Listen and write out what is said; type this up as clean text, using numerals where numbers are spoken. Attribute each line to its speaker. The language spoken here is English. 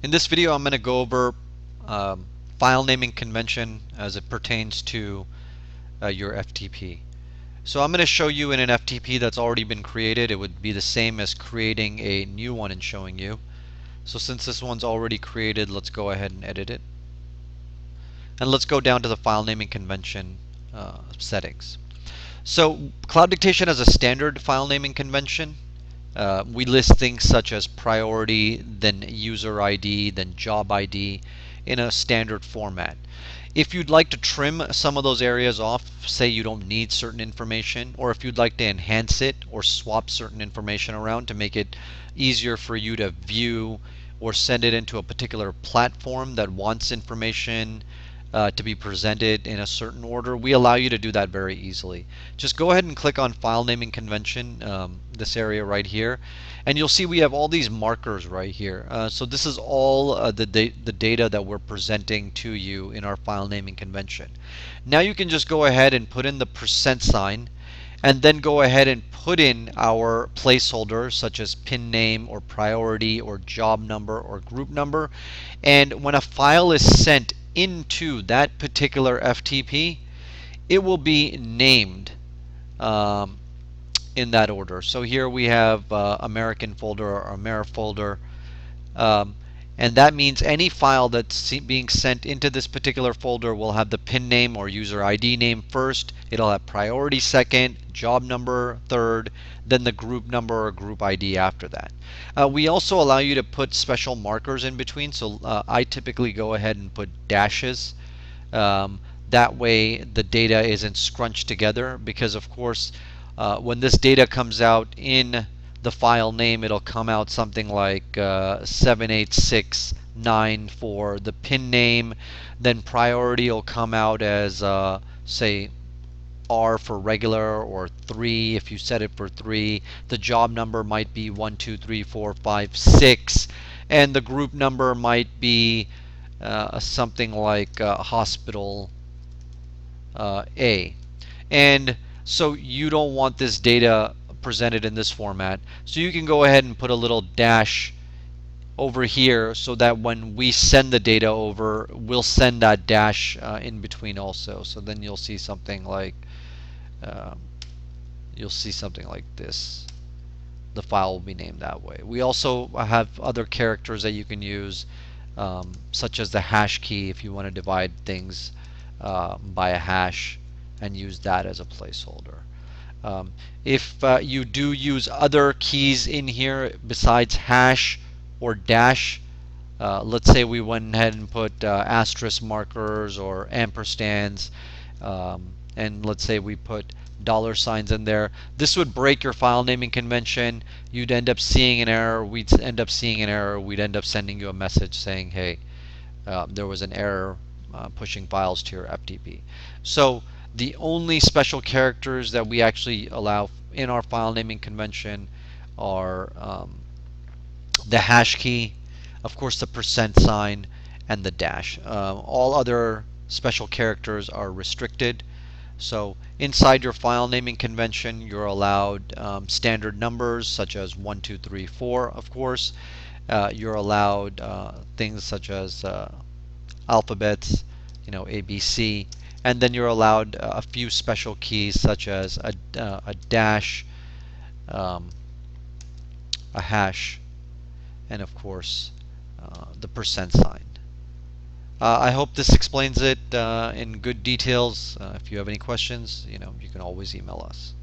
Speaker 1: In this video, I'm going to go over um, file naming convention as it pertains to your FTP. So I'm going to show you in an FTP that's already been created. It would be the same as creating a new one and showing you. So since this one's already created, let's go ahead and edit it. And let's go down to the file naming convention settings. So Cloud Dictation has a standard file naming convention. We list things such as priority, then user ID, then job ID in a standard format. If you'd like to trim some of those areas off, say you don't need certain information, or if you'd like to enhance it or swap certain information around to make it easier for you to view or send it into a particular platform that wants information to be presented in a certain order, we allow you to do that very easily. Just go ahead and click on File Naming Convention, this area right here, and you'll see we have all these markers right here. So this is all the data that we're presenting to you in our file naming convention. Now you can just go ahead and put in the percent sign, and then go ahead and put in our placeholders such as pin name or priority or job number or group number. And when a file is sent into that particular FTP, it will be named um, in that order. So here we have American folder or Ameri folder. Um, and that means any file that's being sent into this particular folder will have the pin name or user ID name first. It'll have priority second, job number third, then the group number or group ID after that. We also allow you to put special markers in between. So I typically go ahead and put dashes. Um, that way the data isn't scrunched together, because of course when this data comes out in the file name, it'll come out something like 78694 for the pin name. Then priority will come out as say R for regular, or 3 if you set it for 3. The job number might be 1, 2, 3, 4, 5, 6, and the group number might be something like hospital A. And so you don't want this data presented in this format. So you can go ahead and put a little dash over here so that when we send the data over, we'll send that dash in between also. So then um, you'll see something like this. The file will be named that way. We also have other characters that you can use, such as the hash key if you want to divide things by a hash and use that as a placeholder. If you do use other keys in here besides hash or dash, let's say we went ahead and put asterisk markers or ampersands, and let's say we put dollar signs in there. This would break your file naming convention. You'd end up seeing an error. We'd end up seeing an error. We'd end up sending you a message saying, hey, there was an error pushing files to your FTP. So the only special characters that we actually allow in our file naming convention are the hash key, of course the percent sign, and the dash. All other special characters are restricted. So inside your file naming convention, you're allowed standard numbers such as 1, 2, 3, 4, of course. You're allowed things such as alphabets, A, B, C, and then you're allowed a few special keys such as a dash, um, a hash, and of course the percent sign. I hope this explains it in good details. If you have any questions, you can always email us.